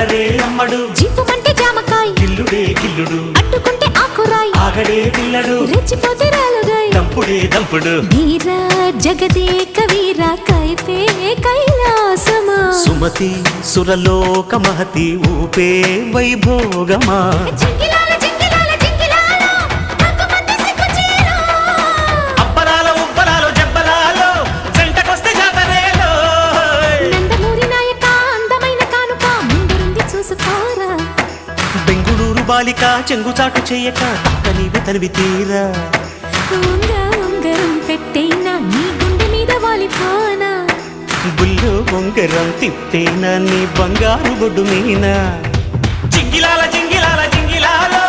అల్లరే అమ్మడు జీపుమంటే జామకాయ గిల్లుడే గిల్లుడు అట్టుకుంటే ఆకురాయి ఆగడే పిల్లడు రెచ్చిపోతే రాలుగాయ దంపుడే దంపుడు వీరా జగదేక వీరా కైపే కైలాసమా సుమతి సురలోక మహతి ఊపే వైభోగమా జింగిలాల జింగిలాల జింగిలాల హక్కుమంది సిగ్గుచీరా అబ్బలాలో ఉబ్బలాలో జబ్బలాలో జంటకొస్తే జాతరేలో నందమూరి నాయక అందమైన కానుక ముందుంది చూసుకోరా బెంగుళూరు బాలిక చెంగుచాటు చెయ్యక తక్కనివి తనివి తీరా ఉంగరం పెట్టేనా నీ గుండె మీద వాలిపోనా బుల్లో ఉంగరం తిప్పేనా నీ బంగారు బొడ్డు మీనా జింగిలాల జింగిలాల జింగిలాలో